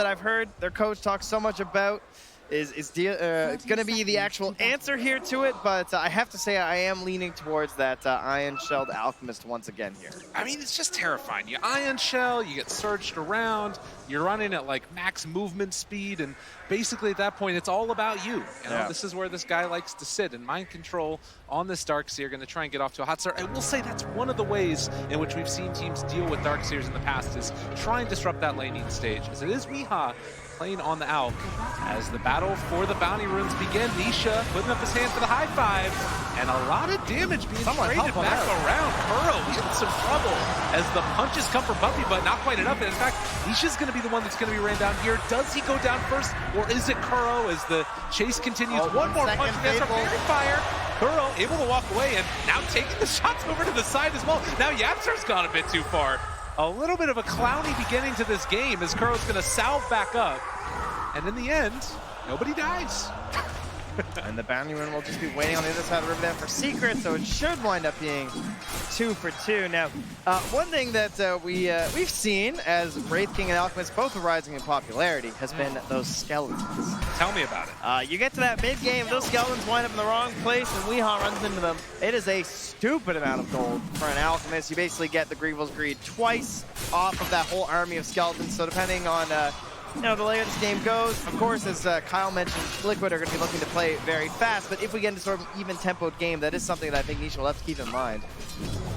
that I've heard their coach talk so much about is going to be the actual answer here to it, but I have to say I am leaning towards that Iron Shelled Alchemist once again here. I mean, it's just terrifying. You Ion Shell, you get surged around, you're running at like max movement speed, and basically at that point, it's all about you. You know, this is where this guy likes to sit, and Mind Control on this Darkseer, going to try and get off to a hot start. I will say that's one of the ways in which we've seen teams deal with Darkseers in the past is try and disrupt that laning stage, as it is Weehaw playing on the Alk as the battle for the bounty runes begin. Nisha putting up his hand for the high five, and a lot of damage being traded back around. Kuro in some trouble as the punches come from Buffy, but not quite enough. And in fact, Nisha's going to be the one that's going to be ran down here. Does he go down first, or is it Kuro as the chase continues? One more punch against our Fairy Fire. Kuro able to walk away, and now taking the shots over to the side as well. Now Yapsar's gone a bit too far. A little bit of a clowny beginning to this game as Kuro's going to salve back up. And in the end, nobody dies. And the bounty rune will just be waiting on the other side of the river there for Secret, so it should wind up being 2 for 2. Now, one thing that we've seen as Wraith King and Alchemist both are rising in popularity has been those skeletons. Tell me about it. You get to that mid-game, those skeletons wind up in the wrong place, and Weehaw runs into them. It is a stupid amount of gold for an Alchemist. You basically get the Grievel's Greed twice off of that whole army of skeletons, so depending on you know, the later this game goes, of course, as Kyle mentioned, Liquid are going to be looking to play very fast, but if we get into sort of an even-tempoed game, that is something that I think Nisha will have to keep in mind.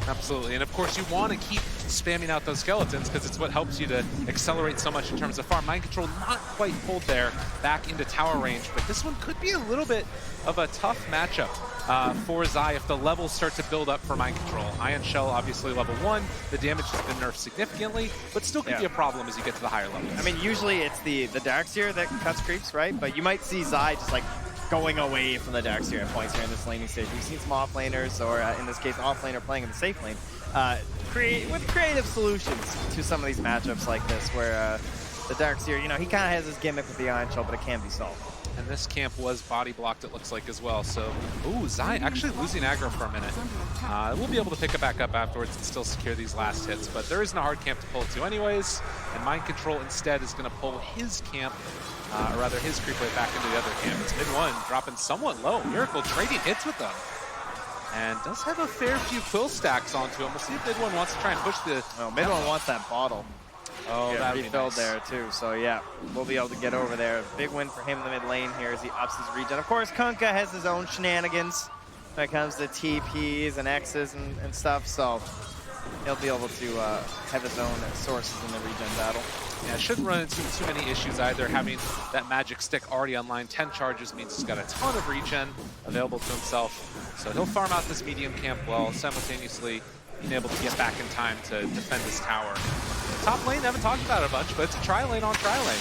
Absolutely, and of course you want to keep spamming out those skeletons because it's what helps you to accelerate so much in terms of farm. Mind Control not quite pulled there back into tower range, but this one could be a little bit of a tough matchup for Zai if the levels start to build up for Mind Control. Ion Shell obviously level 1, the damage has been nerfed significantly, but still could be a problem as you get to the higher levels. I mean, usually it's the Darkseer that cuts creeps, right? But you might see Zai just like going away from the Darkseer at points here in this laning stage. We've seen some off-laners, or in this case, off-laner playing in the safe lane, with creative solutions to some of these matchups like this, where the Darkseer, you know, he kind of has his gimmick with the Iron Shell, but it can be solved. And this camp was body blocked, it looks like, as well. So, ooh, Zai actually losing aggro for a minute. We'll be able to pick it back up afterwards and still secure these last hits, but there isn't a hard camp to pull to anyways, and Mind Control instead is going to pull his camp, or rather his creep wave back into the other camp. It's mid-1, dropping somewhat low. Miracle trading hits with them. And does have a fair few quill stacks onto him. We'll see if mid-1 wants to try and push the... Oh, mid-1 wants that bottle. Oh, that refilled there too, so yeah, we'll be able to get over there. Big win for him in the mid lane here as he ups his regen. Of course, Kunkka has his own shenanigans when it comes to TPs and X's and stuff, so he'll be able to have his own sources in the regen battle. Yeah, shouldn't run into too many issues either. Having that magic stick already online, 10 charges means he's got a ton of regen available to himself. So he'll farm out this medium camp while simultaneously being able to get back in time to defend his tower. Top lane, haven't talked about it a bunch, but it's a tri-lane on tri-lane.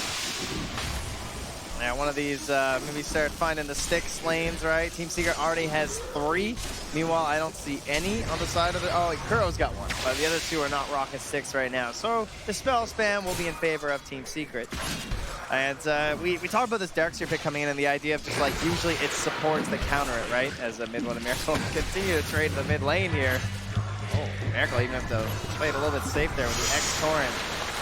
Yeah, one of these, maybe start finding the sticks lanes, right? Team Secret already has 3. Meanwhile, I don't see any on the side of it. Oh, Kuro's got 1, but the other 2 are not rocking sticks right now. So the spell spam will be in favor of Team Secret. And we talked about this Darkseer pick coming in and the idea of just like, usually it's supports that counter it, right? As a mid-1 and Miracle continue to trade the mid lane here. Oh, Miracle even have to play it a little bit safe there with the X-Torrent.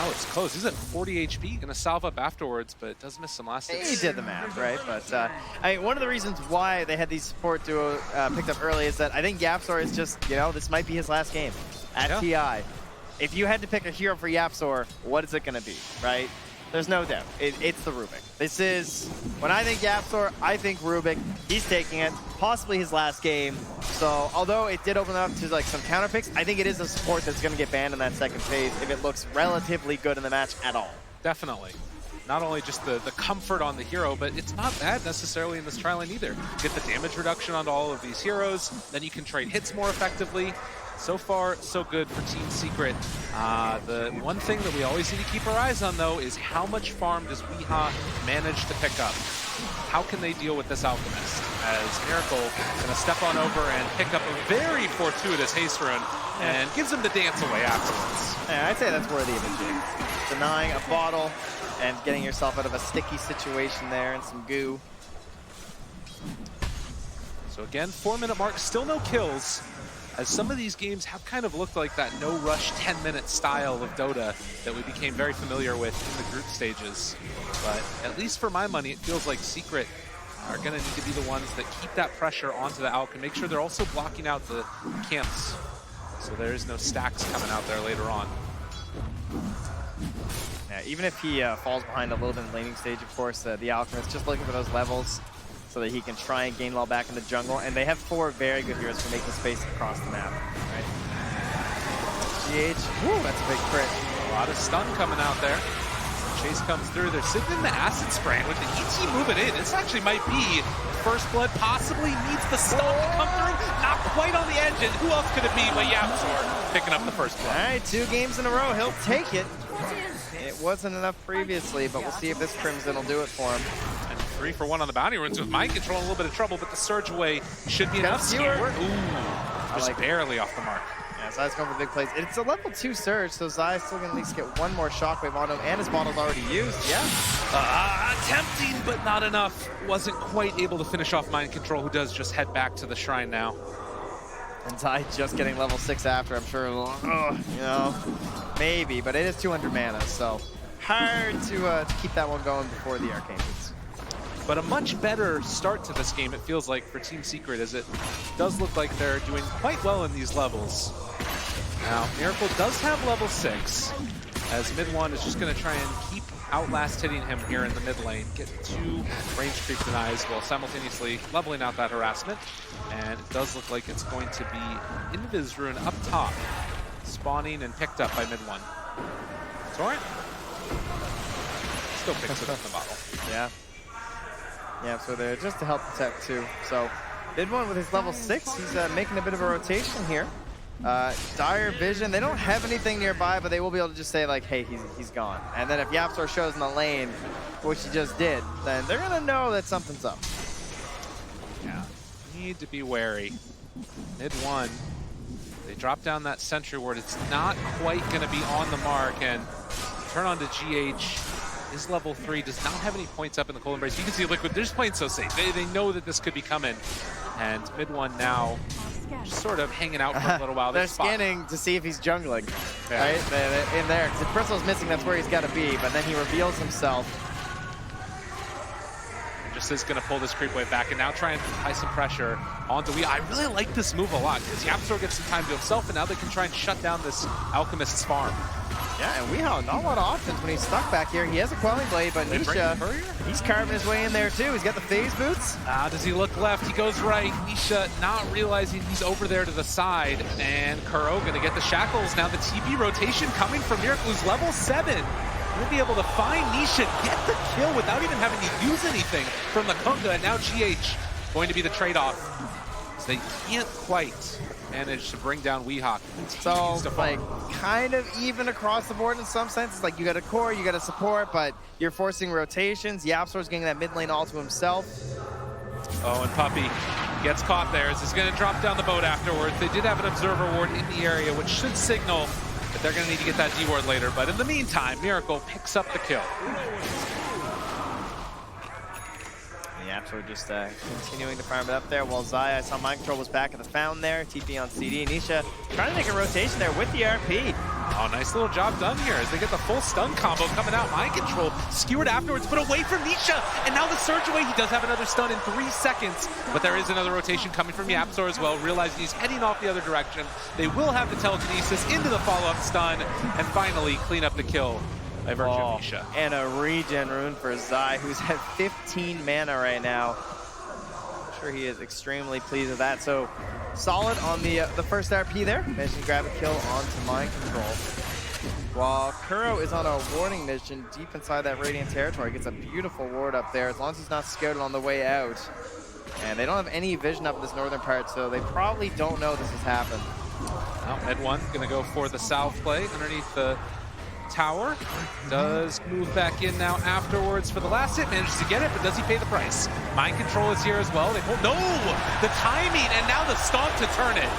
Oh, it's close. He's at 40 HP, gonna salve up afterwards, but does miss some last hits. He did the math, right? But I mean, one of the reasons why they had these support duo picked up early is that I think Yapsor is just, you know, this might be his last game at TI. If you had to pick a hero for Yapsor, what is it gonna be, right? There's no doubt. It's the Rubik. This is, when I think Yapsor, I think Rubik. He's taking it, possibly his last game. So, although it did open up to like some counter picks, I think it is a support that's going to get banned in that second phase if it looks relatively good in the match at all. Definitely. Not only just the comfort on the hero, but it's not bad necessarily in this tri-lane either. Get the damage reduction onto all of these heroes, then you can trade hits more effectively. So far, so good for Team Secret. The one thing that we always need to keep our eyes on, though, is how much farm does Weehaw manage to pick up? How can they deal with this Alchemist? As Miracle is going to step on over and pick up a very fortuitous haste rune and gives him the dance away afterwards. Yeah, I'd say that's worthy of a jig. Denying a bottle and getting yourself out of a sticky situation there and some goo. So again, 4-minute mark, still no kills. as some of these games have kind of looked like that no-rush 10-minute style of Dota that we became very familiar with in the group stages. But at least for my money, it feels like Secret are going to need to be the ones that keep that pressure onto the Alk and make sure they're also blocking out the camps so there is no stacks coming out there later on. Yeah, even if he falls behind a little bit in the laning stage, of course, the Alchemist just looking for those levels so that he can try and gain well back in the jungle. And they have 4 very good heroes for making space across the map, right? GH, woo, that's a big crit. A lot of stun coming out there. Chase comes through. They're sitting in the acid spraying with the ET moving in. This actually might be First Blood, possibly needs the stun to come through. Not quite on the edge. And who else could it be but Yapzor picking up the First Blood? All right, 2 games in a row. He'll take it. It wasn't enough previously, but we'll see if this Crimson will do it for him. And 3 for 1 on the bounty runes with mind control in a little bit of trouble, but the surge away should be enough. Skewer. Ooh, just barely off the mark. Yeah, Zai's going for big plays. It's a level 2 surge, so Zai's still going to at least get 1 more shockwave on him, and his bottle's already used. Yeah. Tempting, but not enough. Wasn't quite able to finish off mind control, who does just head back to the shrine now. And Zai just getting level 6 after, I'm sure, you know, maybe, but it is 200 mana, so hard to keep that one going before the Arcane Boots. But a much better start to this game, it feels like, for Team Secret, as it does look like they're doing quite well in these levels. Now, Miracle does have level 6, as mid one is just going to try and keep outlast hitting him here in the mid lane, get 2 range creep denies while simultaneously leveling out that harassment. And it does look like it's going to be Invis Rune up top, spawning and picked up by mid one. Torrent still picks it up in the bottle. Yeah. Yeah, so they're just to help protect too. So mid one with his level 6, he's making a bit of a rotation here. Dire Vision, they don't have anything nearby, but they will be able to just say like, hey, he's gone. And then if Yapzor shows in the lane, which he just did, then they're gonna know that something's up. Yeah, need to be wary. Mid one, they drop down that sentry ward. It's not quite gonna be on the mark, and turn on to GH. His level 3 does not have any points up in the Cold Embrace. You can see Liquid, they're just playing so safe. They know that this could be coming. And mid one now, just sort of hanging out for a little while. They're scanning to see if he's jungling, right? In there, because if Bristle's missing, that's where he's got to be. But then he reveals himself. Just is going to pull this creep wave back and now try and apply some pressure onto Wii. I really like this move a lot because Yapzor gets some time to himself, and now they can try and shut down this Alchemist's farm. Yeah, and Weehaw, not a lot of options when he's stuck back here. He has a Quelling Blade, but Nisha, he's carving his way in there too. He's got the phase boots. Does he look left? He goes right. Nisha not realizing he's over there to the side. And Kuro gonna get the shackles. Now the TP rotation coming from Miracle, who's level 7. Gonna be able to find Nisha, get the kill without even having to use anything from the Kunga. And now GH going to be the trade-off. So they can't quite manage to bring down Weehawk. So, like, kind of even across the board in some senses. Like, you got a core, you got a support, but you're forcing rotations. Yapzor's getting that mid lane all to himself. Oh, and Puppey gets caught there. He's going to drop down the boat afterwards. They did have an observer ward in the area, which should signal that they're going to need to get that D ward later. But in the meantime, Miracle picks up the kill. Yapzor just continuing to farm it up there, while Zai, I saw mind control was back at the fountain there. TP on CD. Nisha trying to make a rotation there with the RP. Oh, nice little job done here as they get the full stun combo coming out. Mind control skewered afterwards, but away from Nisha. And now the surge away. He does have another stun in 3 seconds, but there is another rotation coming from Yapzor as well, realizing he's heading off the other direction. They will have the telekinesis into the follow-up stun and finally clean up the kill by virtue of Nisha. And a regen rune for Zai, who's at 15 mana right now. I'm sure he is extremely pleased with that. So solid on the first RP there. Managed to grab a kill onto mind control. While Kuro is on a warding mission deep inside that Radiant territory. Gets a beautiful ward up there as long as he's not scouted on the way out. And they don't have any vision up in this northern part, so they probably don't know this has happened. Now, Med 1 gonna go for the south play underneath the tower. Does move back in now afterwards for the last hit. Manages to get it, but does he pay the price? Mind control is here as well. They pull, no! The timing, and now the stomp to turn it.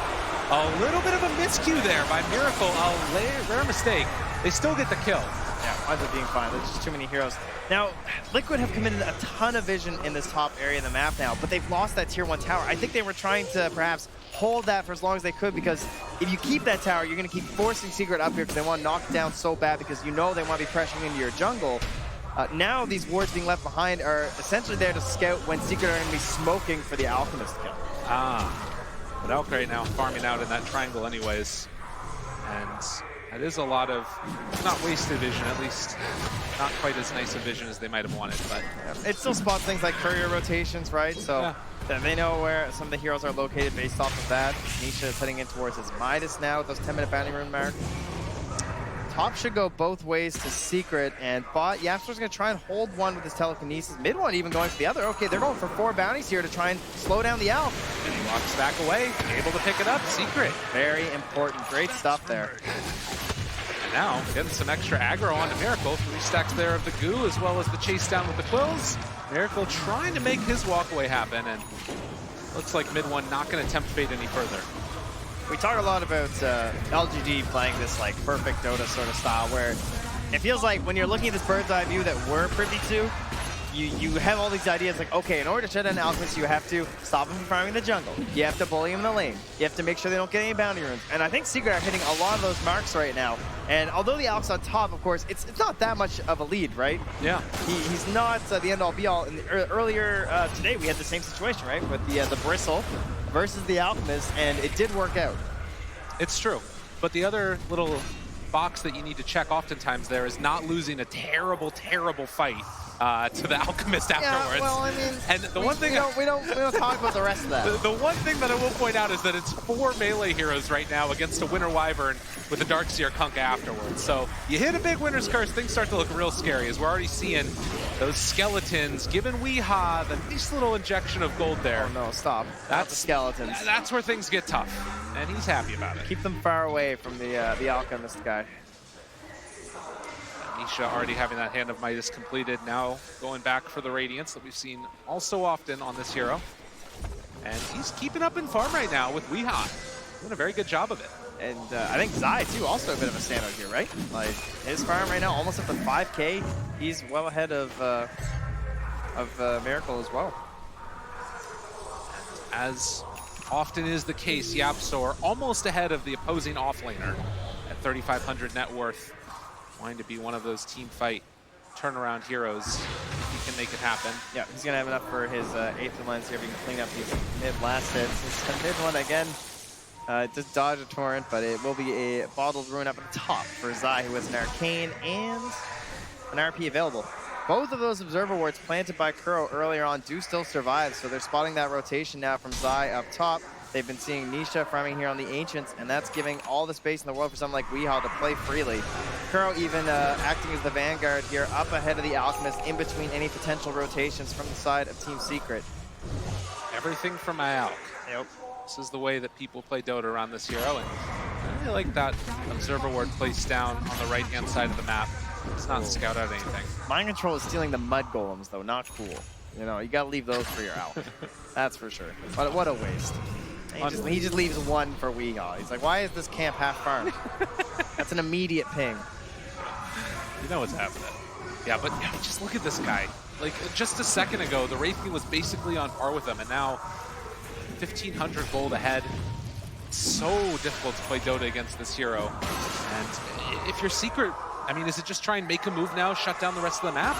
A little bit of a miscue there by Miracle. A rare mistake. They still get the kill. Yeah, winds up being fine. There's just too many heroes. Now, Liquid have committed a ton of vision in this top area of the map now, but they've lost that tier 1 tower. I think they were trying to perhaps hold that for as long as they could, because if you keep that tower, you're going to keep forcing Secret up here because they want to knock it down so bad, because you know they want to be pressuring into your jungle. Now these wards being left behind are essentially there to scout when Secret are going to be smoking for the Alchemist kill. But Elk right now farming out in that triangle anyways. And that is a lot of, not wasted vision, at least not quite as nice a vision as they might have wanted, but... It still spots things like courier rotations, right? So they know where some of the heroes are located based off of that. Nisha is heading in towards his Midas now with those 10-minute bounty rune mark. Top should go both ways to Secret, and bot, Yapster's going to try and hold one with his telekinesis. Mid one even going for the other. Okay, they're going for 4 bounties here to try and slow down the Alp. And he walks back away, able to pick it up. Secret. Very important. Great stuff there. And now, getting some extra aggro onto Miracle. 3 stacks there of the goo, as well as the chase down with the quills. Miracle trying to make his walkaway happen, and looks like mid one not going to tempt fate any further. We talk a lot about LGD playing this like perfect Dota sort of style, where it feels like when you're looking at this bird's eye view that we're privy to, you have all these ideas like, okay, in order to shut down Alchemist, you have to stop him from farming the jungle. You have to bully him in the lane. You have to make sure they don't get any bounty runes. And I think Secret are hitting a lot of those marks right now. And although the Alp's on top, of course, it's not that much of a lead, right? Yeah. He's not the end-all be-all. Earlier today, we had the same situation, right, with the Bristle versus the Alchemist, and it did work out. It's true. But the other little box that you need to check oftentimes there is not losing a terrible, terrible fight to the Alchemist afterwards. Yeah, well, I mean, and the one thing we don't talk about the rest of that. The one thing that I will point out is that it's 4 melee heroes right now against a Winter Wyvern with a Darkseer Kunkka afterwards. So you hit a big Winter's Curse, things start to look real scary, as we're already seeing those skeletons giving Weehaw the nice little injection of gold there. Oh no, stop. That's the skeletons. That's where things get tough, and he's happy about it. Keep them far away from the Alchemist guy. Nisha already having that Hand of Midas completed, now going back for the Radiance that we've seen all so often on this hero. And he's keeping up in farm right now with Weehaw. Doing a very good job of it. And I think Zai, too, also a bit of a standout here, right? Like, his farm right now, almost up to 5K. He's well ahead of Miracle as well. As often is the case, Yapsor almost ahead of the opposing offlaner at 3,500 net worth. Wanting to be one of those team fight turnaround heroes if he can make it happen. Yeah, he's going to have enough for his 8th lens here if he can clean up these mid-last hits. His mid one again, just dodge a torrent, but it will be a bottled ruin up at the top for Zai, who has an arcane and an RP available. Both of those observer wards planted by Kuro earlier on do still survive, so they're spotting that rotation now from Zai up top. They've been seeing Nisha farming here on the Ancients, and that's giving all the space in the world for someone like Weehaw to play freely. Kuro even acting as the vanguard here, up ahead of the Alchemist, in between any potential rotations from the side of Team Secret. Everything from my Alk. Yep. This is the way that people play Dota around this hero, and I really like that observer ward placed down on the right-hand side of the map. It's not scout out anything. Mind Control is stealing the mud golems, though. Not cool. You know, you gotta leave those for your Alk. That's for sure. But what a waste. He just leaves one for Weehaw. He's like, why is this camp half farmed? That's an immediate ping. You know what's happening. Yeah, but just look at this guy. Like, just a second ago, the Wraithking was basically on par with him, and now 1,500 gold ahead. It's so difficult to play Dota against this hero. And if you're Secret, I mean, is it just try and make a move now, shut down the rest of the map?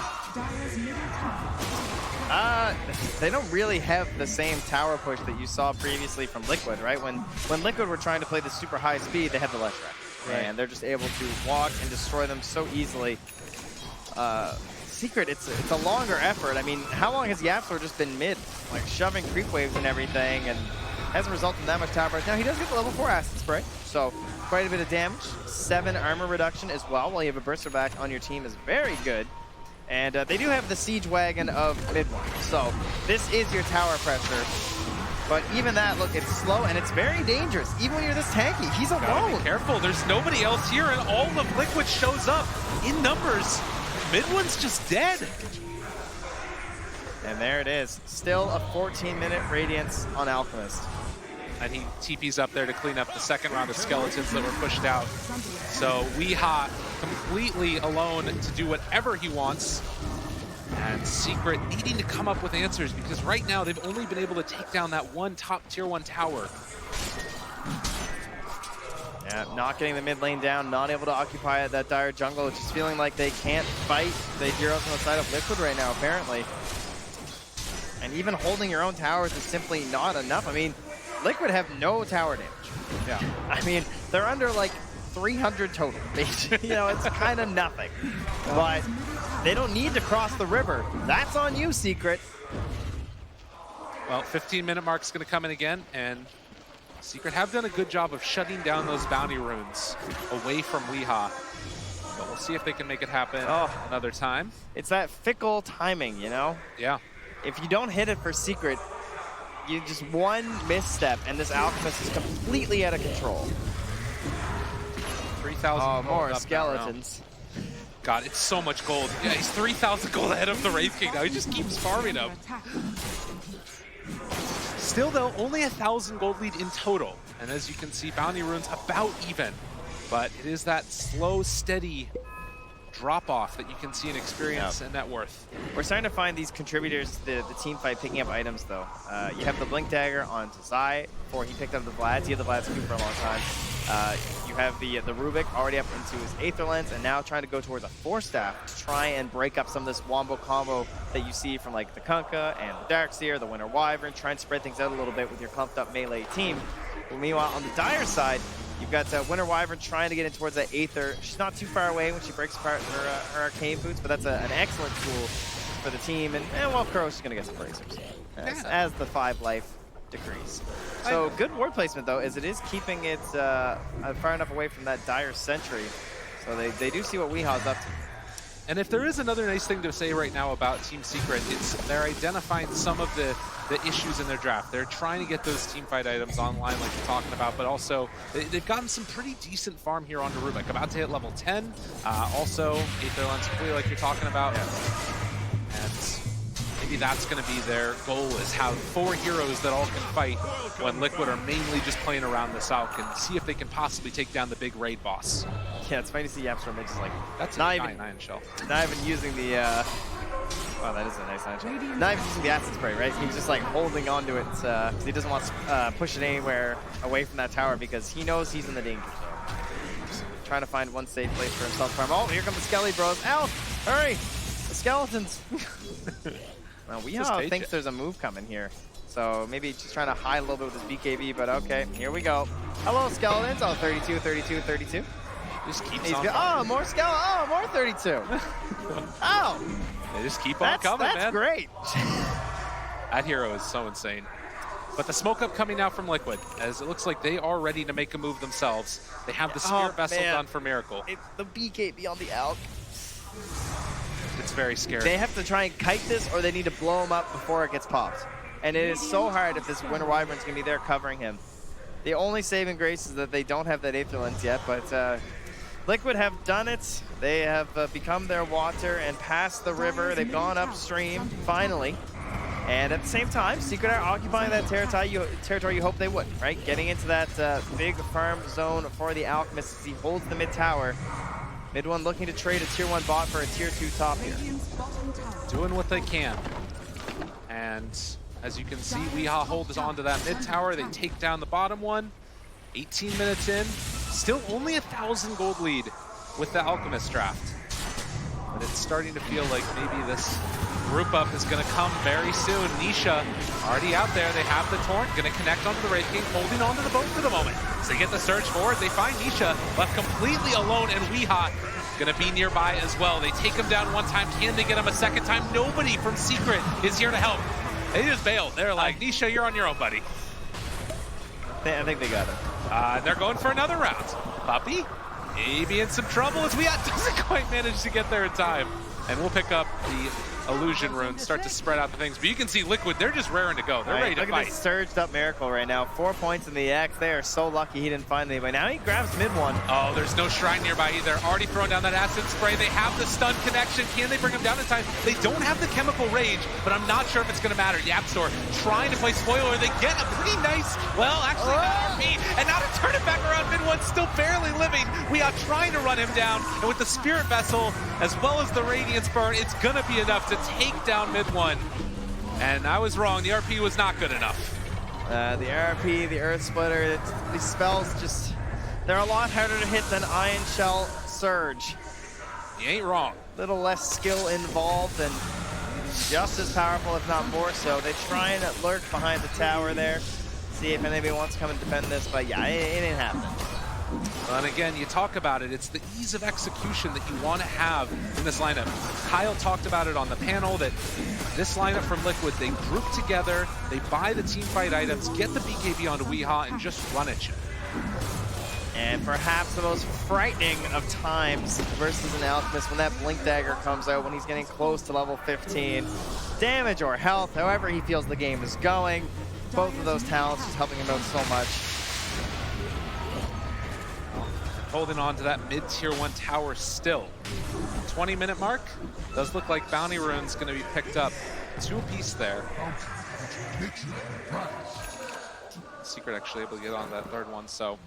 They don't really have the same tower push that you saw previously from Liquid, right? When Liquid were trying to play the super high speed, they had the Leshrac. Right. And they're just able to walk and destroy them so easily. Secret, it's a longer effort. I mean, how long has Yapsor just been mid? Like, shoving creep waves and everything, and hasn't resulted in that much tower push. Now, he does get the level 4 acid spray, so quite a bit of damage. 7 armor reduction as well, while you have a Burster back on your team is very good. And they do have the Siege Wagon of mid one, so this is your tower pressure. But even that, look, it's slow and it's very dangerous. Even when you're this tanky, he's alone. Gotta be careful, there's nobody else here, and all of Liquid shows up in numbers. Mid one's just dead. And there it is. Still a 14-minute Radiance on Alchemist. And he TP's up there to clean up the second round of skeletons that were pushed out. So Weehaw completely alone to do whatever he wants. And Secret needing to come up with answers, because right now they've only been able to take down that one top tier 1 tower. Yeah, not getting the mid lane down, not able to occupy that dire jungle, just feeling like they can't fight the heroes on the side of Liquid right now, apparently. And even holding your own towers is simply not enough. I mean, Liquid have no tower damage. Yeah. I mean, they're under like 300 total. You know, it's kind of nothing. But they don't need to cross the river. That's on you, Secret. Well, 15-minute mark's going to come in again, and Secret have done a good job of shutting down those bounty runes away from Weehaw. But we'll see if they can make it happen another time. It's that fickle timing, you know? Yeah. If you don't hit it for Secret, you just one misstep, and this Alchemist is completely out of control. 3,000 Oh, more skeletons. God, it's so much gold. Yeah, he's 3,000 gold ahead of the Wraith King now. He just keeps farming them. Still, though, only 1,000 gold lead in total. And as you can see, bounty runes about even. But it is that slow, steady drop-off that you can see in experience and net worth. We're starting to find these contributors to the team fight picking up items, though. You have the Blink Dagger on Zai before he picked up the Vlads. He had the Vlads too for a long time. You have the Rubik already up into his Aether Lens and now trying to go towards a Force Staff to try and break up some of this wombo combo that you see from like the Kunkka and the Darkseer, the Winter Wyvern, trying to spread things out a little bit with your clumped up melee team. But meanwhile, on the Dire side, you've got Winter Wyvern trying to get in towards that Aether. She's not too far away when she breaks apart her Arcane Boots, but that's an excellent tool for the team. And well, Crow's going to get some bracers as the 5 life decrease. So good ward placement, though, as it is keeping it far enough away from that Dire Sentry. So they do see what Weehaw's up to. And if there is another nice thing to say right now about Team Secret, it's they're identifying some of the issues in their draft. They're trying to get those team fight items online like you're talking about, but also they've gotten some pretty decent farm here onto Rubik. About to hit level 10. Also, Aether Lens completely like you're talking about. And maybe that's going to be their goal, is have 4 heroes that all can fight when Liquid are mainly just playing around this Alc and see if they can possibly take down the big raid boss. Yeah, it's funny to see Yapstorm just like that's not a even 9/9 shell. Not even using the wow, that is a nice 9 shell. Not even using the acid spray, right? He's just like holding onto it because he doesn't want to push it anywhere away from that tower because he knows he's in the danger zone. Just trying to find one safe place for himself to farm. Oh, here come the Skelly bros. Ow! Hurry! The skeletons. Well, Weehaw thinks there's a move coming here. So maybe just trying to hide a little bit with his BKB, but okay, here we go. Hello, skeletons. Oh, 32, 32, 32. Just keeps on. Oh, more skeleton. Oh, more 32. Oh. They just keep on coming, man. That's great. That hero is so insane. But the smoke up coming out from Liquid, as it looks like they are ready to make a move themselves. They have the Spirit Vessel done for Miracle. It's the BKB on the Alc. It's very scary. They have to try and kite this, or they need to blow him up before it gets popped. And it is so hard if this Winter Wyvern's going to be there covering him. The only saving grace is that they don't have that Aether Lens yet, but Liquid have done it. They have become their water and passed the river. They've gone upstream, finally. And at the same time, Secret are occupying that territory you hope they would, right? Getting into that big farm zone for the Alchemist as he holds the mid tower. Mid one looking to trade a tier 1 bot for a tier 2 top here. Doing what they can. And as you can see, Weehaw holds on to that mid tower. They take down the bottom one. 18 minutes in. Still only 1,000 gold lead with the Alchemist draft. But it's starting to feel like maybe this group up is going to come very soon. Nisha already out there. They have the Torrent, going to connect onto the Wraith King, holding onto the boat for the moment. So they get the surge forward. They find Nisha left completely alone, and Weehaw going to be nearby as well. They take him down one time. Can they get him a second time? Nobody from Secret is here to help. They just bailed. They're like, Nisha, you're on your own, buddy. I think they got him. They're going for another round. Puppy, maybe in some trouble as Weehaw doesn't quite manage to get there in time. And we'll pick up the illusion runes, start to spread out the things. But you can see Liquid, they're just raring to go. They're ready to fight. Look at this surged up Miracle right now. 4 points in the X. They are so lucky he didn't find anybody. Now he grabs mid one. Oh, there's no shrine nearby either. Already throwing down that acid spray. They have the stun connection. Can they bring him down in time? They don't have the chemical rage, but I'm not sure if it's going to matter. Yapstor trying to play spoiler. They get a pretty nice, well, actually, RP. And now to turn it back around, mid one still barely living. We are trying to run him down. And with the Spirit Vessel, as well as the Radiance Burn, it's going to be enough to take down mid one. And I was wrong. The RP was not good enough. The RP, the Earth Splitter, these spells just, they're a lot harder to hit than Ion Shell Surge. You ain't wrong. Little less skill involved and just as powerful, if not more so. They try and lurk behind the tower there, see if anybody wants to come and defend this, but yeah, it ain't happening. And again, you talk about it, it's the ease of execution that you want to have in this lineup. Kyle talked about it on the panel that this lineup from Liquid, they group together, they buy the team fight items, get the BKB onto Weehaw, and just run at you. And perhaps the most frightening of times versus an Alchemist when that Blink Dagger comes out, when he's getting close to level 15. Damage or health, however he feels the game is going. Both of those talents just helping him out so much. Holding on to that mid-tier 1 tower still. 20-minute mark. Does look like Bounty Rune's going to be picked up. 2 apiece there. Secret actually able to get on that third one, so.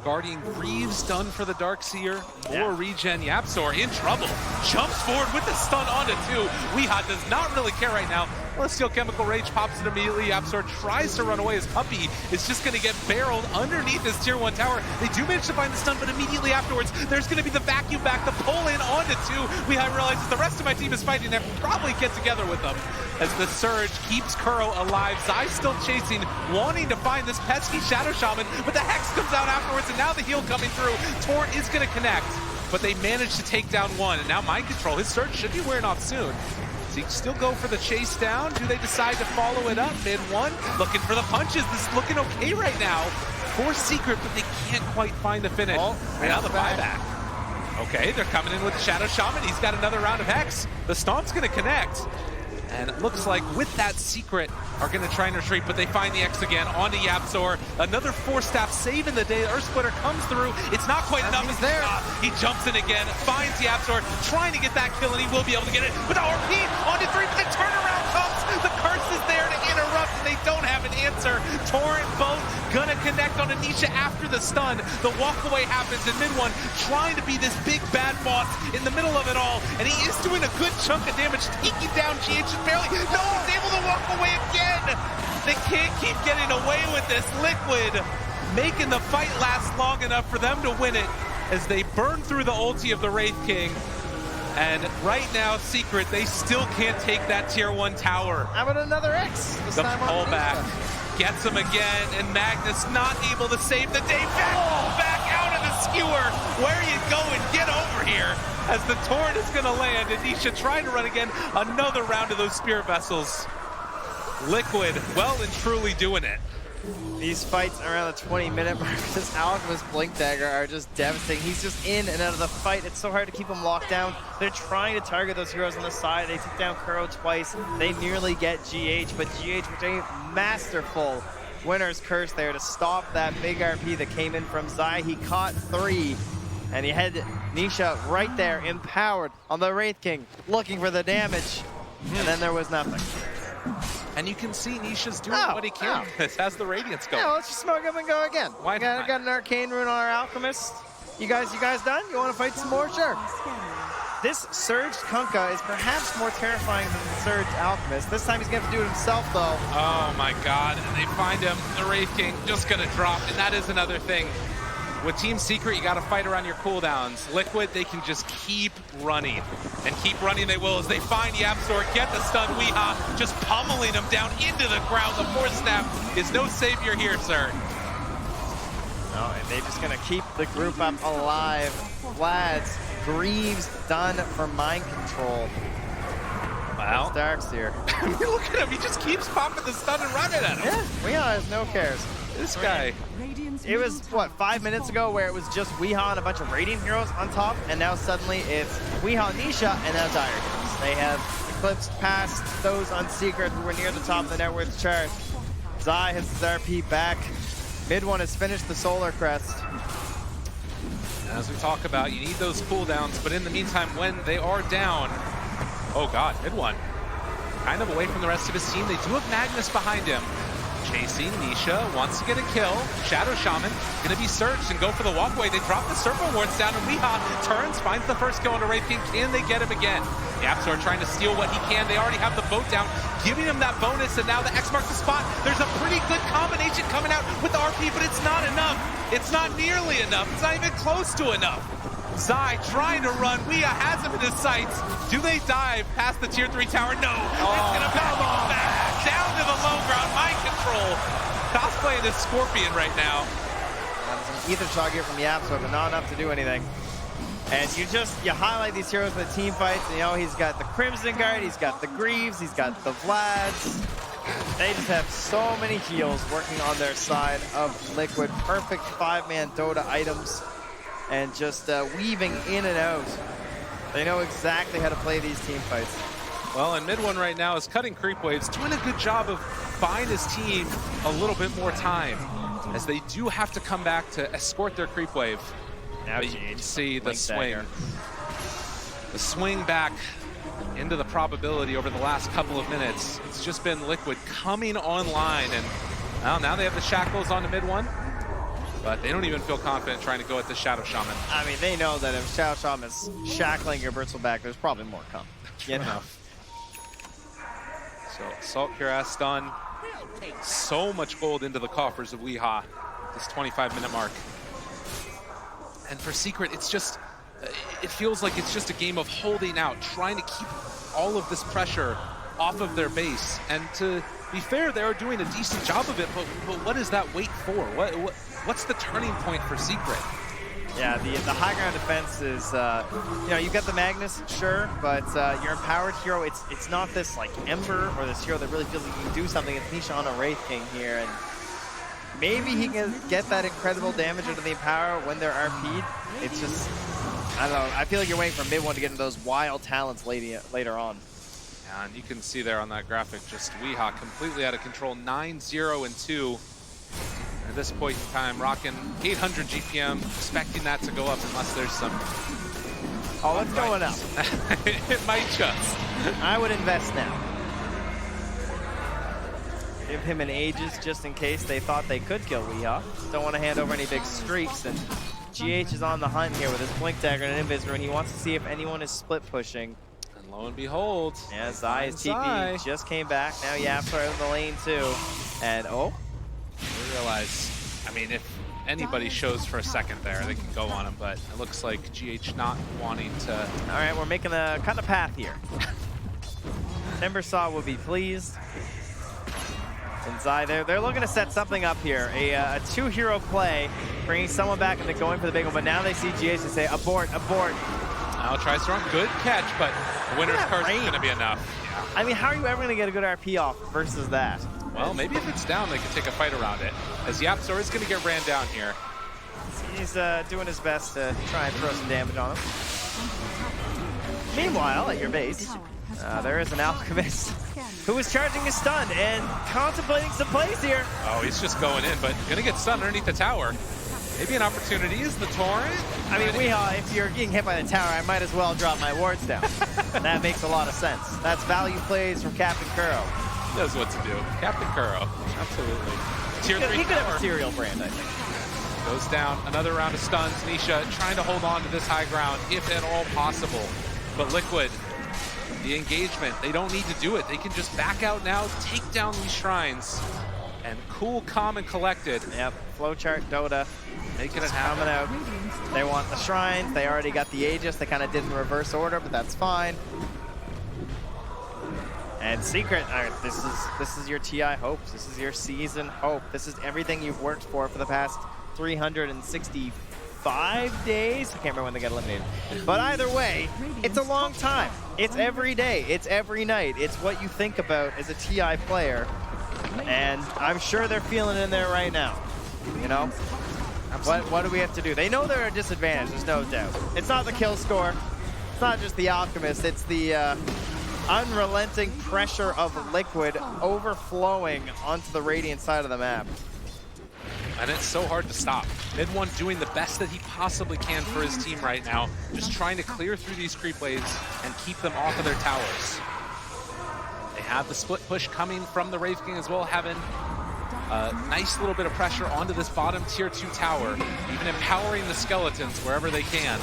Guardian Greaves done for the Darkseer. More regen. Yapzor in trouble. Jumps forward with the stun onto 2. Weehaw does not really care right now. Celestial Chemical Rage pops it immediately. Yapzor tries to run away. His puppy is just going to get barreled underneath this tier 1 tower. They do manage to find the stun, but immediately afterwards, there's going to be the vacuum back, the pull in onto 2. Weehaw realizes the rest of my team is fighting and probably get together with them. As the Surge keeps Kuro alive. Zai still chasing, wanting to find this pesky Shadow Shaman, but the Hex comes out afterwards, and now the heal coming through. Torrent is going to connect, but they managed to take down 1, and now Mind Control. His Surge should be wearing off soon. Does he still go for the chase down? Do they decide to follow it up? Mid 1, looking for the punches. This is looking okay right now for Secret, but they can't quite find the finish. Oh, and now the buyback. Okay, they're coming in with the Shadow Shaman. He's got another round of Hex. The Stomp's going to connect. And it looks like with that Secret are going to try and retreat, but they find the X again onto Yapzor. Another 4-staff save in the day. Earth Splitter comes through. It's not quite enough. He's there. He jumps in again, finds Yapzor, trying to get that kill, and he will be able to get it. But the RP onto 3, but the turnaround comes. The curse is there to interrupt, and they don't have an answer. Torrent both gonna connect on Anisha after the stun. The walkaway happens in mid 1, trying to be this big bad boss in the middle of it all, and he is doing a good chunk of damage, taking down GH barely. No, he's able to walk away again. They can't keep getting away with this. Liquid making the fight last long enough for them to win it as they burn through the ulti of the Wraith King. And right now, Secret, they still can't take that tier 1 tower. How about another X? This the time pullback gets him again, and Magnus not able to save the day. Back out of the skewer. Where are you going? Get over here. As the Torrent is going to land, and Nisha trying to run again. Another round of those Spirit Vessels. Liquid well and truly doing it. These fights around the 20-minute mark, this Alchemist Blink Dagger are just devastating. He's just in and out of the fight. It's so hard to keep him locked down. They're trying to target those heroes on the side. They took down Kuro twice. They nearly get GH, but GH with a masterful winner's curse there to stop that big RP that came in from Zai. He caught 3, and he had Nisha right there, empowered on the Wraith King, looking for the damage, and then there was nothing. And you can see Nisha's doing what he can. This has the Radiance going. Yeah, let's just smoke him and go again. Why not? Got an Arcane Rune on our Alchemist. You guys done? You want to fight some more? Sure. This Surged Kunkka is perhaps more terrifying than the Surged Alchemist. This time he's going to have to do it himself, though. Oh my god, and they find him. The Wraith King just going to drop, and that is another thing. With Team Secret, you got to fight around your cooldowns. Liquid, they can just keep running. And keep running they will as they find Yapzor, get the stun. Weehaw just pummeling him down into the ground. The 4-staff is no savior here, sir. No, and they're just going to keep the group up alive. Vlad's Greaves done for Mind Control. Wow. Darkseer. I mean, look at him. He just keeps popping the stun and running at him. Yeah, Weehaw has no cares. This guy. It was, what, 5 minutes ago where it was just Weehaw and a bunch of Radiant heroes on top, and now suddenly it's Weehaw, Nisha, and now Dire heroes. They have eclipsed past those on Secret who were near the top of the net worth chart. Zai has his RP back. Mid 1 has finished the Solar Crest. As we talk about, you need those cooldowns, but in the meantime, when they are down, oh god, mid 1, kind of away from the rest of his team. They do have Magnus behind him. Chasing, Nisha wants to get a kill. Shadow Shaman gonna be searched and go for the walkway. They drop the circle wards down, and Weehaw turns, finds the first kill on a Wraith King. Can they get him again? The Apps are trying to steal what he can. They already have the boat down, giving him that bonus, and now the X marks the spot. There's a pretty good combination coming out with RP, but it's not enough. It's not nearly enough. It's not even close to enough. Zai trying to run. Weehaw has him in his sights. Do they dive past the tier 3 tower? No. It's gonna back down to the low ground. Mind control. Cosplaying this Scorpion right now. There's an ether shot here from Yapso, but not enough to do anything. And you highlight these heroes with team fights. You know, he's got the Crimson Guard, he's got the Greaves, he's got the Vlads. They just have so many heals working on their side of Liquid. Perfect 5-man Dota items and just weaving in and out. They know exactly how to play these team fights. Well, and mid one right now is cutting creep waves, doing a good job of buying his team a little bit more time, as they do have to come back to escort their creep wave. Now you can see the swing. The swing back into the probability over the last couple of minutes. It's just been Liquid coming online, and well, now they have the shackles on the mid one, but they don't even feel confident trying to go at the Shadow Shaman. I mean, they know that if Shadow Shaman is shackling your Britzel back, there's probably more coming. You know. So Salt Cuirass done. So much gold into the coffers of Weehaw, this 25-minute mark. And for Secret, it's just, it feels like it's just a game of holding out, trying to keep all of this pressure off of their base. And to be fair, they are doing a decent job of it, but what is that wait for? What's the turning point for Secret? Yeah, the high ground defense is, you know, you've got the Magnus, sure, but your empowered hero, it's not this like Ember or this hero that really feels like you can do something. It's Nisha on a Wraith King here, and maybe he can get that incredible damage into the Empower when they're RP'd. It's just, I don't know, I feel like you're waiting for mid one to get into those wild talents later on. Yeah, and you can see there on that graphic, just Weehaw completely out of control, 9-0-2. At this point in time, rocking 800 GPM, expecting that to go up unless there's some... Oh, it's going up. It might just. I would invest now. Give him an Aegis just in case they thought they could kill Weehaw. Don't want to hand over any big streaks, and GH is on the hunt here with his Blink Dagger and an Invis, and he wants to see if anyone is split pushing. And lo and behold, yeah, Zai is TP, just came back. Now Yaps are out of the lane too. And oh, we realize, I mean, if anybody shows for a second there, they can go on him, but it looks like GH not wanting to... All right, we're making a kind of path here. Timbersaw will be pleased. And Zai, they're looking to set something up here. A two-hero play, bringing someone back and then going for the big one, but now they see GH and say, abort, abort. Now tries to run, good catch, but the winner's curse is going to be enough. Yeah. I mean, how are you ever going to get a good RP off versus that? Well, maybe if it's down, they can take a fight around it. As Yapsor is going to get ran down here. He's doing his best to try and throw some damage on him. Meanwhile, at your base, there is an Alchemist who is charging his stun and contemplating some plays here. Oh, he's just going in, but going to get stunned underneath the tower. Maybe an opportunity is the Torrent. I mean, Weehaw, if you're getting hit by the tower, I might as well drop my wards down. That makes a lot of sense. That's value plays from Captain Kuro. Knows what to do. Captain Kuro, absolutely. Tier 3 he could have a cereal brand, I think. Goes down, another round of stuns. Nisha trying to hold on to this high ground, if at all possible. But Liquid, the engagement, they don't need to do it. They can just back out now, take down these shrines, and cool, calm, and collected. Yep, flowchart Dota. Making it happen. Coming out. They want the shrines. They already got the Aegis. They kind of did in reverse order, but that's fine. And Secret, all right, this is your TI hopes. This is your season hope. This is everything you've worked for the past 365 days. I can't remember when they got eliminated. But either way, it's a long time. It's every day. It's every night. It's what you think about as a TI player. And I'm sure they're feeling it in there right now. You know? What do we have to do? They know they're at a disadvantage, there's no doubt. It's not the kill score. It's not just the Alchemist. It's the unrelenting pressure of Liquid overflowing onto the Radiant side of the map. And it's so hard to stop. Mid one doing the best that he possibly can for his team right now, just trying to clear through these creep waves and keep them off of their towers. They have the split push coming from the Wraith King as well, having nice little bit of pressure onto this bottom tier 2 tower, even empowering the skeletons wherever they can.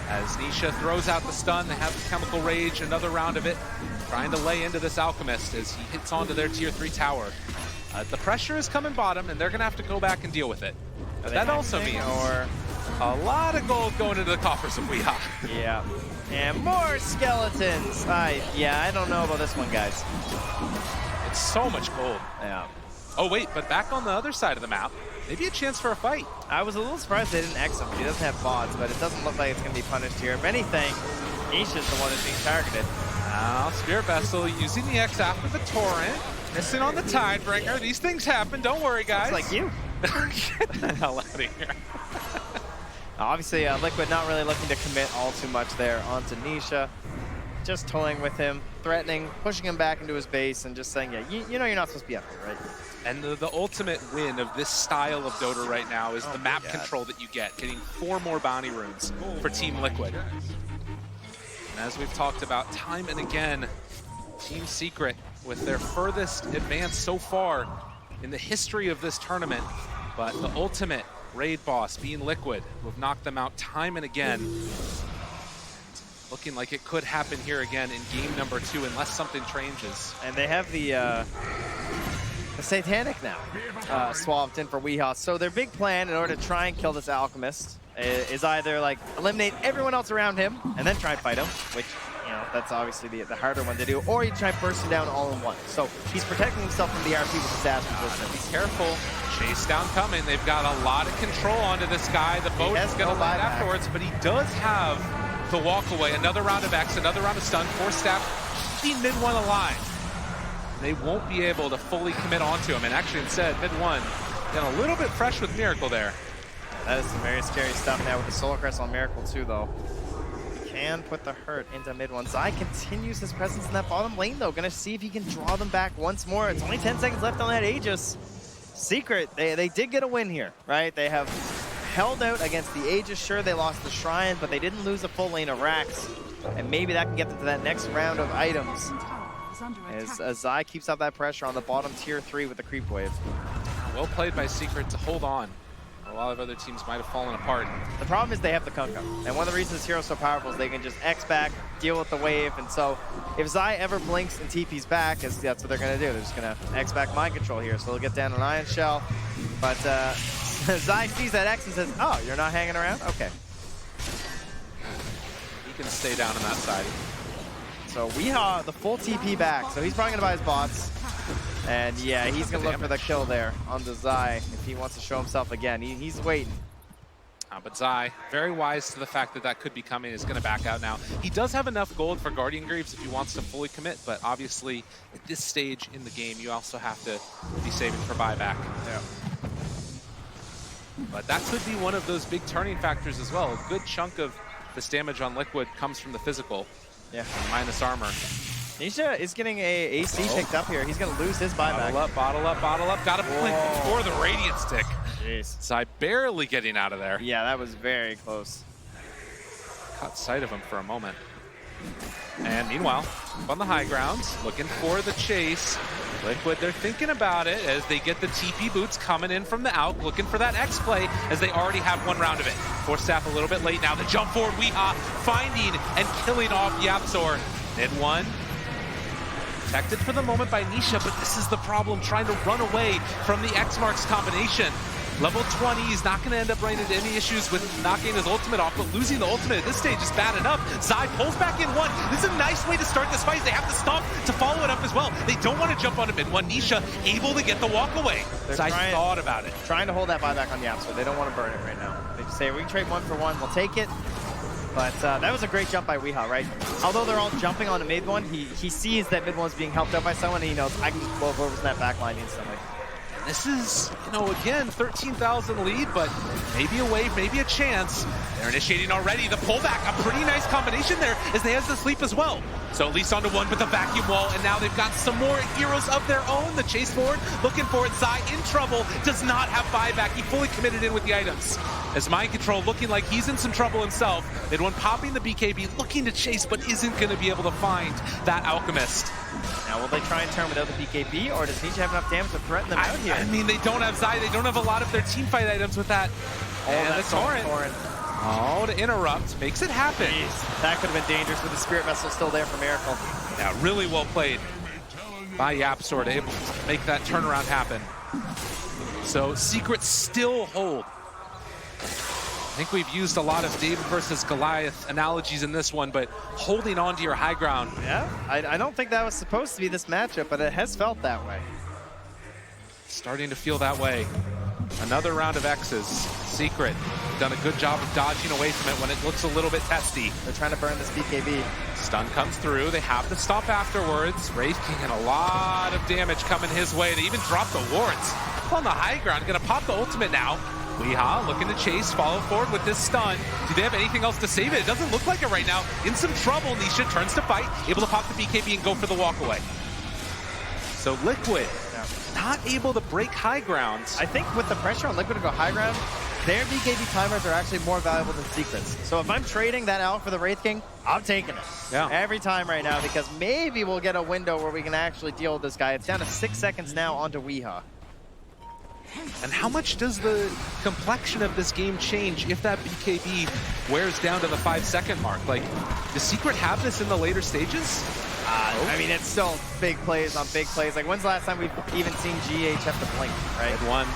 As Nisha throws out the stun, they have the Chemical Rage, another round of it, trying to lay into this Alchemist as he hits onto their tier 3 tower. The pressure is coming bottom, and they're going to have to go back and deal with it. But that also means a lot of gold going into the coffers of Weehaw. Yeah. And more skeletons. Yeah, I don't know about this one, guys. It's so much gold. Yeah. Oh, wait, but back on the other side of the map, maybe a chance for a fight. I was a little surprised they didn't X him. He doesn't have bots, but it doesn't look like it's going to be punished here. If anything, Nisha's the one that's being targeted. Now, Spirit Vessel using the X after the Torrent. Missing on the Tidebringer. These things happen. Don't worry, guys. It's like you. Get the hell out of here. Obviously, Liquid not really looking to commit all too much there onto Nisha. Just toying with him, threatening, pushing him back into his base, and just saying, yeah, you know you're not supposed to be up here, right? And the ultimate win of this style of Dota right now is the map control that you get, getting 4 more bounty runes for Team Liquid. And as we've talked about time and again, Team Secret with their furthest advance so far in the history of this tournament, but the ultimate raid boss being Liquid will knock them out time and again. Looking like it could happen here again in game number 2 unless something changes. And they have the Satanic now swapped in for Weehaw. So their big plan in order to try and kill this Alchemist is either like eliminate everyone else around him and then try and fight him, which, you know, that's obviously the harder one to do, or you try bursting down all in one. So he's protecting himself from the RP with his dash resistance. Be careful. Chase down coming. They've got a lot of control onto this guy. The boat is going to land afterwards, but he does have the walk away. Another round of X, another round of stun. 4 staff, keeping mid-1 alive. They won't be able to fully commit onto him. And actually, instead, mid-1 got a little bit fresh with Miracle there. That is some very scary stuff now with the Solar Crest on Miracle too, though. Can put the hurt into mid-1. Zai continues his presence in that bottom lane, though. Gonna see if he can draw them back once more. It's only 10 seconds left on that Aegis. Secret, they did get a win here, right? They have held out against the Aegis. Sure, they lost the Shrine, but they didn't lose a full lane of racks. And maybe that can get them to that next round of items. As Zai keeps up that pressure on the bottom tier 3 with the creep wave. Well played by Secret to hold on. A lot of other teams might have fallen apart. The problem is they have the Kunkka. And one of the reasons this hero's so powerful is they can just X back, deal with the wave. And so if Zai ever blinks and TP's back, that's what they're going to do. They're just going to X back mind control here. So they'll get down an Ion Shell. But Zai sees that X and says, oh, you're not hanging around? Okay. He can stay down on that side. So Weehaw, the full TP back. So he's probably going to buy his bots. And yeah, he's going to look for the kill there on the Zai if he wants to show himself again. He's waiting. But Zai, very wise to the fact that that could be coming, is going to back out now. He does have enough gold for Guardian Greaves if he wants to fully commit, but obviously at this stage in the game, you also have to be saving for buyback. Yeah. But that could be one of those big turning factors as well. A good chunk of this damage on Liquid comes from the physical. Yeah. Minus armor. Nisha is getting a AC picked up here. He's going to lose his buyback. Bottle up, bottle up, bottle up. Got to blink before the Radiant Stick. Jeez. Zai barely getting out of there. Yeah, that was very close. Caught sight of him for a moment. And meanwhile, up on the high grounds, looking for the chase. Liquid, they're thinking about it as they get the TP boots coming in from the out, looking for that X play as they already have 1 round of it. Force Staff a little bit late now. The jump forward, Weehaw finding and killing off Yapzor. Mid-1. Protected for the moment by Nisha, but this is the problem, trying to run away from the X-Marks combination. Level 20, he's not going to end up running into any issues with knocking his ultimate off, but losing the ultimate at this stage is bad enough. Zai pulls back in 1. This is a nice way to start this fight. They have to stop to follow it up as well. They don't want to jump on him in 1. Nisha able to get the walk away. Zai thought about it. Trying to hold that buyback on Yap, so they don't want to burn it right now. They just say, we can trade 1 for 1, we'll take it. But that was a great jump by Weehaw, right? Although they're all jumping on a mid-1, he sees that mid-1's being helped out by someone, and he knows, I can just blow over that back line instantly. This is, you know, again, 13,000 lead, but maybe a wave, maybe a chance. They're initiating already. The pullback, a pretty nice combination there as they have to sleep as well. So at least onto 1 with the vacuum wall, and now they've got some more heroes of their own. The chase forward, looking for it. Zai in trouble, does not have buyback. He fully committed in with the items. As Mind Control looking like he's in some trouble himself. Mid-1 popping the BKB, looking to chase, but isn't going to be able to find that Alchemist. Now, will they try and turn without the BKB, or does Nisha have enough damage to threaten them out here? I mean, they don't have Zai. They don't have a lot of their team fight items with that. Oh, and that's the Torrent. Oh, to interrupt. Makes it happen. Jeez, that could have been dangerous with the Spirit Vessel still there for Miracle. Yeah, really well played by YapzOr to able to make that turnaround happen. So Secret still hold. I think we've used a lot of David versus Goliath analogies in this one, but holding on to your high ground. Yeah, I don't think that was supposed to be this matchup, but it has felt that way. Starting to feel that way. Another round of X's. Secret done a good job of dodging away from it when it looks a little bit testy. They're trying to burn this BKB. Stun comes through. They have to stop afterwards. Wraith King had a lot of damage coming his way. They even dropped the wards on the high ground. Gonna pop the ultimate now. Weehaw looking to chase, follow forward with this stun. Do they have anything else to save it? It doesn't look like it right now. In some trouble, Nisha turns to fight, able to pop the BKB and go for the walk away. So Liquid, not able to break high ground. I think with the pressure on Liquid to go high ground, their BKB timers are actually more valuable than Secret's. So if I'm trading that out for the Wraith King, I'm taking it. Yeah. Every time right now, because maybe we'll get a window where we can actually deal with this guy. It's down to 6 seconds now onto Weehaw. And how much does the complexion of this game change if that BKB wears down to the 5-second mark? Like, does Secret have this in the later stages? I mean, it's still big plays on big plays. Like, when's the last time we've even seen GH have to blink, right? Good one.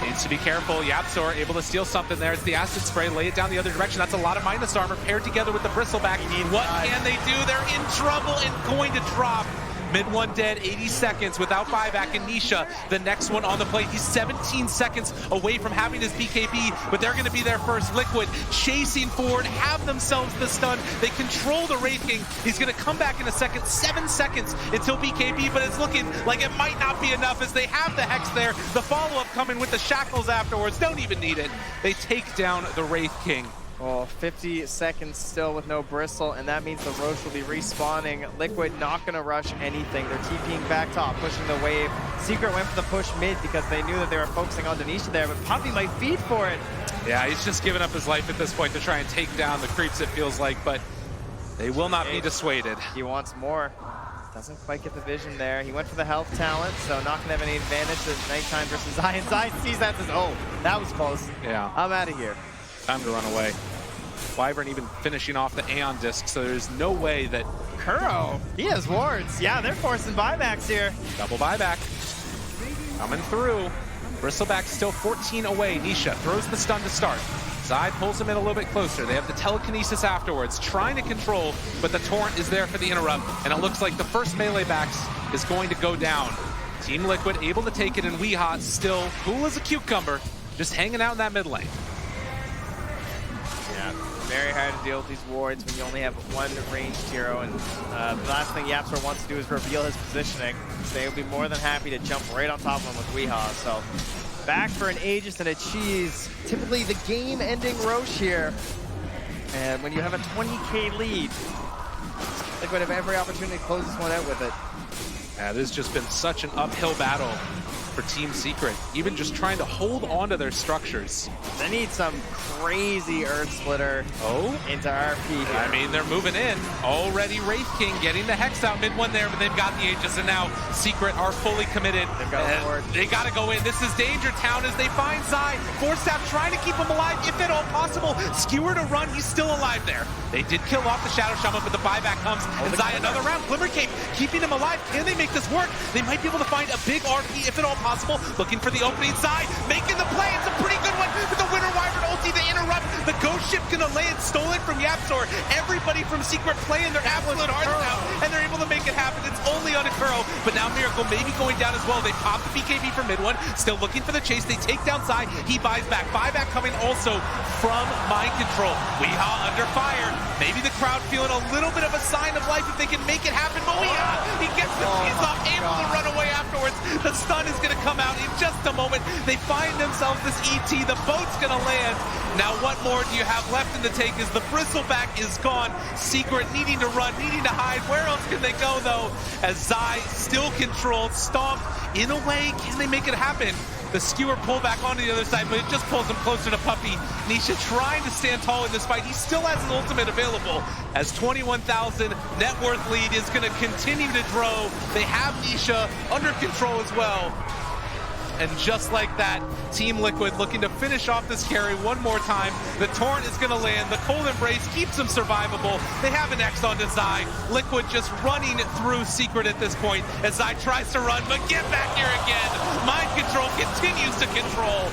Needs to be careful. YapzOr able to steal something there. It's the acid spray. Lay it down the other direction. That's a lot of minus armor paired together with the bristleback. What can they do? They're in trouble and going to drop. Mid one dead, 80 seconds without buyback, and Nisha, the next one on the plate. He's 17 seconds away from having his BKB, but they're going to be there first. Liquid chasing forward, have themselves the stun. They control the Wraith King. He's going to come back in a second. 7 seconds until BKB, but it's looking like it might not be enough as they have the Hex there. The follow-up coming with the shackles afterwards. Don't even need it. They take down the Wraith King. Well, 50 seconds still with no Bristle, and that means the Roche will be respawning. Liquid not going to rush anything. They're TPing back top, pushing the wave. Secret went for the push mid because they knew that they were focusing on Denisha there, but Poppy might feed for it. Yeah, he's just giving up his life at this point to try and take down the creeps, it feels like, but they will not be dissuaded. He wants more. Doesn't quite get the vision there. He went for the health talent, so not going to have any advantage at nighttime versus Zai. And Zai sees that and says, oh, that was close. Yeah. I'm out of here. Time to run away. Wyvern even finishing off the Aeon disc, so there's no way that... Kuro, he has wards. Yeah, they're forcing buybacks here. Double buyback. Coming through. Bristleback still 14 away. Nisha throws the stun to start. Zai pulls him in a little bit closer. They have the telekinesis afterwards, trying to control, but the Torrent is there for the interrupt, and it looks like the first melee backs is going to go down. Team Liquid able to take it, and Weehaw still cool as a cucumber, just hanging out in that mid lane. Yeah, very hard to deal with these wards when you only have one ranged hero, and the last thing YapzOr wants to do is reveal his positioning. So they will be more than happy to jump right on top of him with Weehaw. So back for an Aegis and a Cheese. Typically the game-ending Roche here. And when you have a 20k lead, Liquid have every opportunity to close this one out with it. Yeah, this has just been such an uphill battle for Team Secret, even just trying to hold on to their structures. They need some crazy Earth Splitter into RP here. I mean, they're moving in. Already Wraith King getting the Hex out mid one there, but they've got the Aegis, and now Secret are fully committed. They've got a ward. They got to go in. This is Danger Town as they find Zai. Force Staff trying to keep him alive, if at all possible. Skewer to run, he's still alive there. They did kill off the Shadow Shaman, but the buyback comes, and Zai another round. Glimmer Cape keeping him alive. Can they make this work? They might be able to find a big RP, if at all possible. Looking for the opening side, making the play. It's a pretty good one with the Winter Wyvern ulti to interrupt. The Ghost Ship gonna lay it, stolen from YapzOr. Everybody from Secret playing their absolute hearts now, and they're able to make it happen. It's only on a Kuro, but now Miracle maybe going down as well. They pop the BKB for mid one, still looking for the chase. They take down Zai. He buys back. Buyback coming also from Mind Control. Weehaw under fire. Maybe the crowd feeling a little bit of a sign of life if they can make it happen, but Weehaw, he gets the cheese off, able to run away afterwards. The stun is gonna come out in just a moment. They find themselves this ET. The boat's gonna land. Now what more do you have left in the tank as the bristleback is gone. Secret needing to run, needing to hide. Where else can they go though? As Zai still controlled, stomped in a way. Can they make it happen? The skewer pullback onto the other side, but it just pulls him closer to Puppy. Nisha trying to stand tall in this fight. He still has his ultimate available as 21,000 net worth lead is going to continue to grow. They have Nisha under control as well. And just like that, Team Liquid looking to finish off this carry one more time. The Torrent is going to land. The Cold Embrace keeps them survivable. They have an X onto Zai. Liquid just running through Secret at this point as Zai tries to run, but get back here again. Mind control continues to control.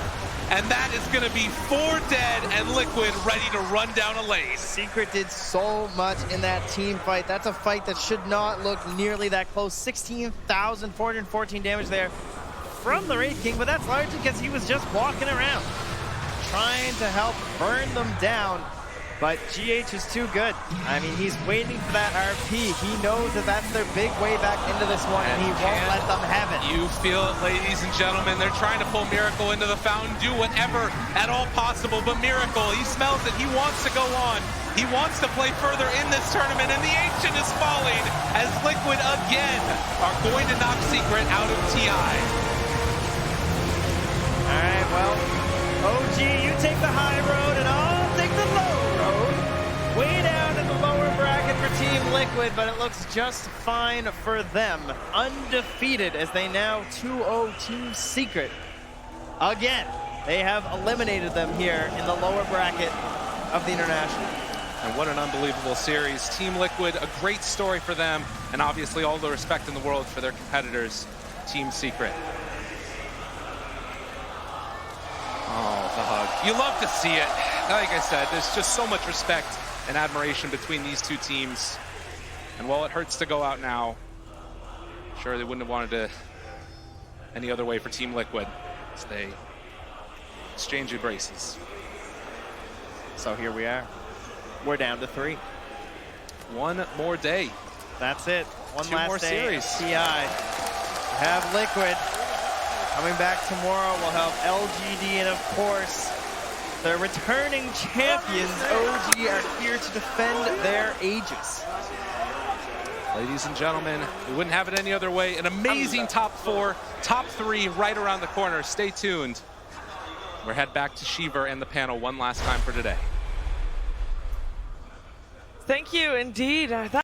And that is going to be 4 dead and Liquid ready to run down a lane. Secret did so much in that team fight. That's a fight that should not look nearly that close. 16,414 damage there from the Wraith King, but that's largely because he was just walking around trying to help burn them down. But GH is too good. I mean, he's waiting for that RP. He knows that that's their big way back into this one, and he won't let them have it. You feel it, ladies and gentlemen. They're trying to pull Miracle into the fountain, do whatever at all possible, but Miracle, he smells it. He wants to go on. He wants to play further in this tournament, and the Ancient is falling as Liquid again are going to knock Secret out of TI. All right, well, OG, you take the high road, and I'll take the low road. Way down in the lower bracket for Team Liquid, but it looks just fine for them. Undefeated as they now 2-0 Team Secret. Again, they have eliminated them here in the lower bracket of the International. And what an unbelievable series. Team Liquid, a great story for them, and obviously all the respect in the world for their competitors, Team Secret. Oh, the hug. You love to see it. Like I said, there's just so much respect and admiration between these two teams. And while it hurts to go out now, sure they wouldn't have wanted to any other way for Team Liquid as they exchange embraces. So here we are. We're down to 3. One more day. That's it. One Two last more day series. of TI. We have Liquid. Coming back tomorrow, we'll have LGD, and of course, the returning champions, OG, are here to defend their ages. Ladies and gentlemen, we wouldn't have it any other way. An amazing top 4, top 3 right around the corner. Stay tuned. We'll head back to Shiver and the panel one last time for today. Thank you, indeed.